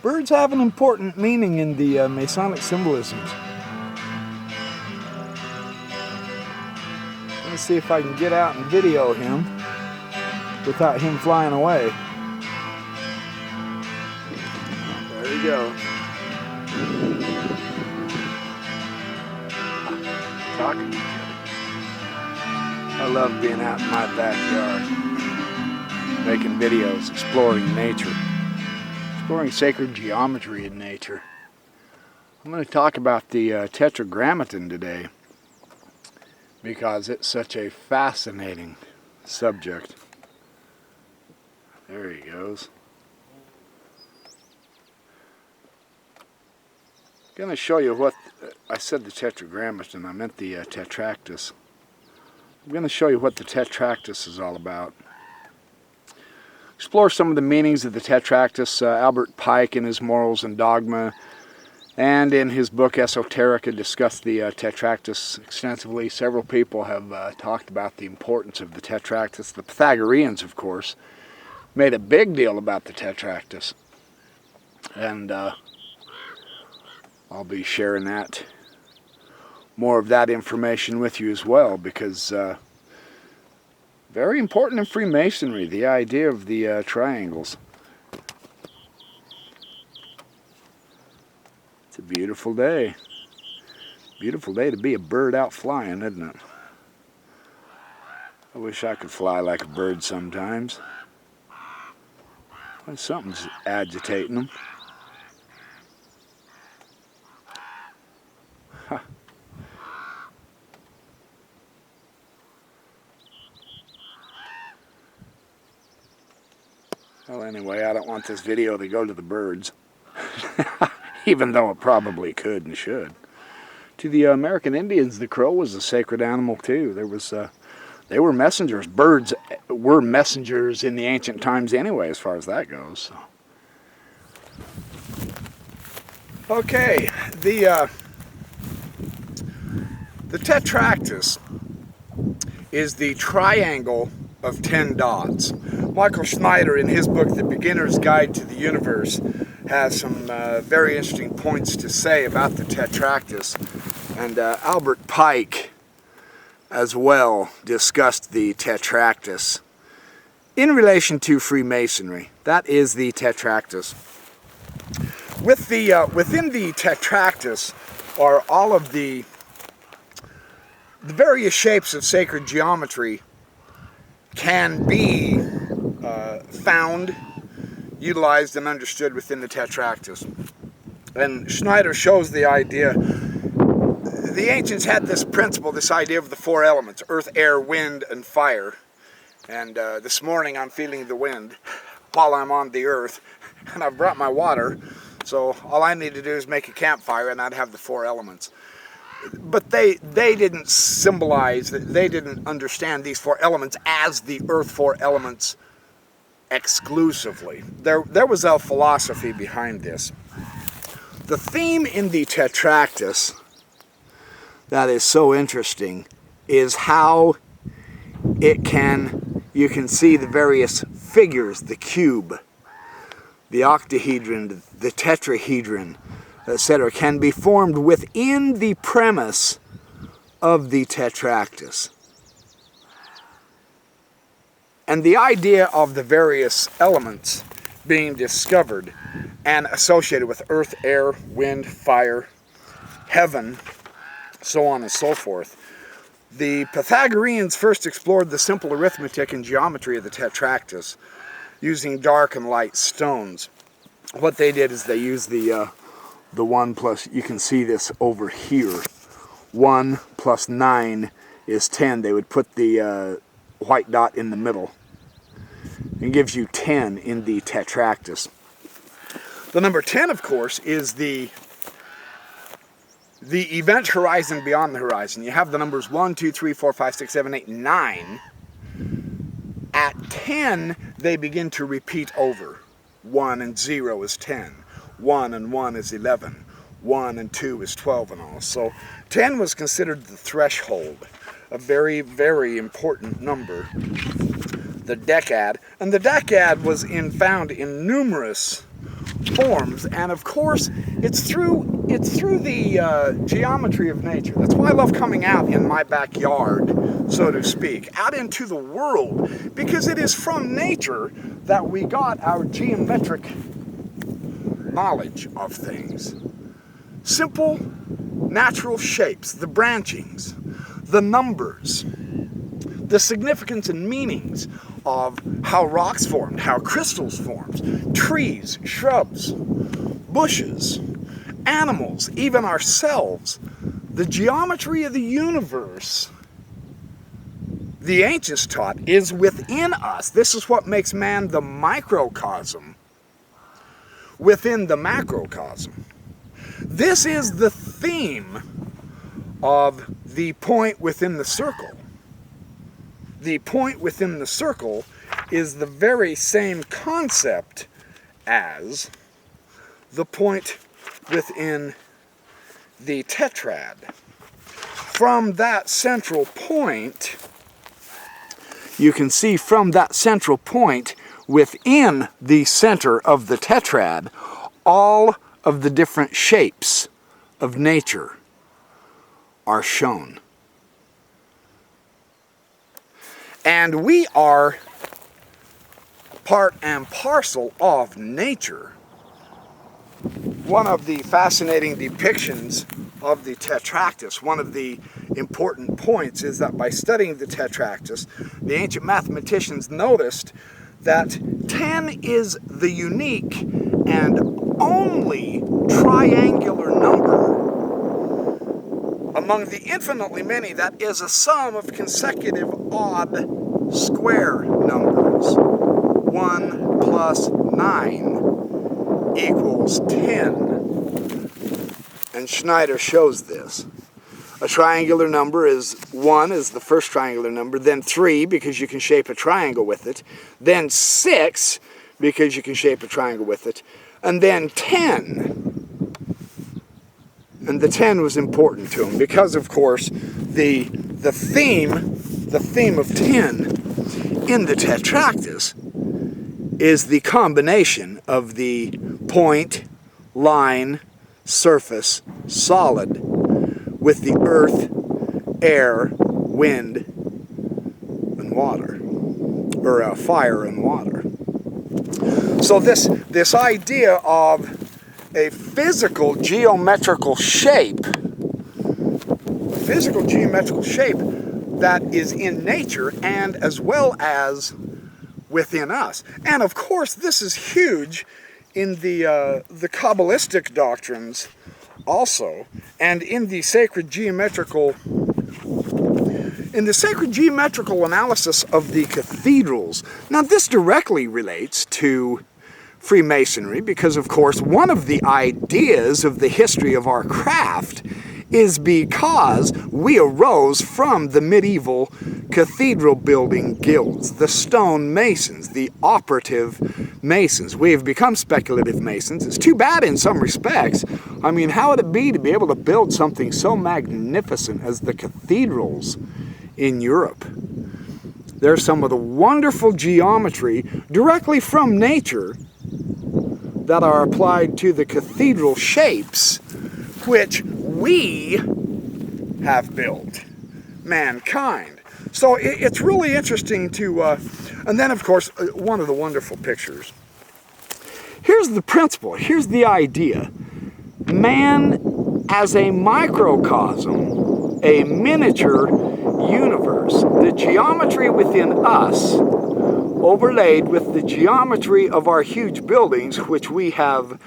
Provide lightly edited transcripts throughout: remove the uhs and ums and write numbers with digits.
Birds have an important meaning in the Masonic symbolisms. Let me see if I can get out and video him without him flying away. There he goes. Talking to each other. I love being out in my backyard, making videos, exploring nature, exploring sacred geometry in nature. I'm going to talk about the Tetragrammaton today because it's such a fascinating subject. There he goes. I'm going to show you what, I said the Tetragrammaton, I meant the Tetractys. I'm going to show you what the Tetractys is all about. Explore some of the meanings of the Tetractys. Albert Pike in his Morals and Dogma and in his book Esoterica discussed the Tetractys extensively. Several people have talked about the importance of the Tetractys. The Pythagoreans, of course, made a big deal about the Tetractys. And I'll be sharing more of that information with you as well, because very important in Freemasonry, the idea of the triangles. It's a beautiful day. Beautiful day to be a bird out flying, isn't it? I wish I could fly like a bird sometimes. Well, something's agitating them. Huh. Well, anyway, I don't want this video to go to the birds, even though it probably could and should. To the American Indians, the crow was a sacred animal too. They were messengers. Birds were messengers in the ancient times anyway, as far as that goes. So. Okay, the Tetractys is the triangle of 10 dots. Michael Schneider, in his book, The Beginner's Guide to the Universe, has some very interesting points to say about the Tetractys. And Albert Pike, as well, discussed the Tetractys in relation to Freemasonry. That is the Tetractys. Within the Tetractys are all of the various shapes of sacred geometry can be found, utilized, and understood within the Tetractys. And Schneider shows the idea. The ancients had this principle, this idea of the 4 elements: earth, air, wind, and fire. And this morning I'm feeling the wind while I'm on the earth, and I've brought my water, so all I need to do is make a campfire and I'd have the 4 elements. But they didn't symbolize, they didn't understand these 4 elements as the earth 4 elements exclusively. There was a philosophy behind this. The theme in the Tetractys that is so interesting is how you can see the various figures, the cube, the octahedron, the tetrahedron, etc., can be formed within the premise of the Tetractys. And the idea of the various elements being discovered and associated with earth, air, wind, fire, heaven, so on and so forth. The Pythagoreans first explored the simple arithmetic and geometry of the Tetractys using dark and light stones. What they did is they used the 1 plus, you can see this over here, 1 plus 9 is 10. They would put the white dot in the middle. It gives you 10 in the Tetractys. The number 10, of course, is the event horizon beyond the horizon. You have the numbers 1, 2, 3, 4, 5, 6, 7, 8, 9. At 10, they begin to repeat over. 1 and 0 is 10. 1 and 1 is 11. 1 and 2 is 12 and all. So 10 was considered the threshold, a very, very important number. The decad. And the decad was found in numerous forms, and of course it's through the geometry of nature. That's why I love coming out in my backyard, so to speak, out into the world, because it is from nature that we got our geometric knowledge of things. Simple natural shapes, the branchings, the numbers, the significance and meanings of how rocks formed, how crystals formed, trees, shrubs, bushes, animals, even ourselves. The geometry of the universe, the ancients taught, is within us. This is what makes man the microcosm within the macrocosm. This is the theme of the point within the circle. The point within the circle is the very same concept as the point within the tetrad. From that central point, you can see from that central point within the center of the tetrad, all of the different shapes of nature are shown. And we are part and parcel of nature. One of the fascinating depictions of the Tetractys, one of the important points, is that by studying the Tetractys, the ancient mathematicians noticed that 10 is the unique and only triangular number among the infinitely many that is a sum of consecutive odd square numbers. 1 plus 9 equals 10. And Schneider shows this. A triangular number is 1 is the first triangular number, then 3 because you can shape a triangle with it, then 6 because you can shape a triangle with it, and then 10. And the 10 was important to him because, of course, the theme of 10 in the Tetractys is the combination of the point, line, surface, solid with the earth, air, wind, and water, or fire and water. So this idea of a physical geometrical shape that is in nature and as well as within us. And of course this is huge in the Kabbalistic doctrines also, and in the sacred geometrical analysis of the cathedrals. Now this directly relates to Freemasonry because, of course, one of the ideas of the history of our craft is because we arose from the medieval cathedral building guilds, the stone masons, the operative masons. We have become speculative masons. It's too bad in some respects. I mean, how would it be to be able to build something so magnificent as the cathedrals in Europe? There's some of the wonderful geometry directly from nature that are applied to the cathedral shapes, which we have built, mankind. So it's really interesting to, and then of course, one of the wonderful pictures. Here's the principle, here's the idea. Man as a microcosm, a miniature universe, the geometry within us, overlaid with the geometry of our huge buildings, which we have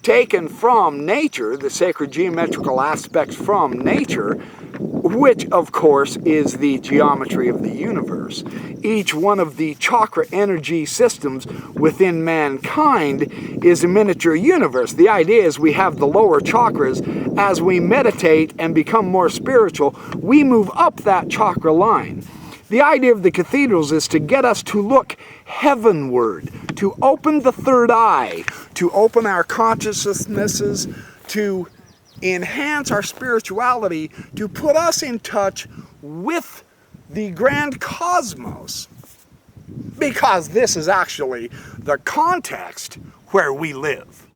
taken from nature, the sacred geometrical aspects from nature, which of course is the geometry of the universe. Each one of the chakra energy systems within mankind is a miniature universe. The idea is we have the lower chakras. As we meditate and become more spiritual, we move up that chakra line. The idea of the cathedrals is to get us to look heavenward, to open the third eye, to open our consciousnesses, to enhance our spirituality, to put us in touch with the grand cosmos. Because this is actually the context where we live.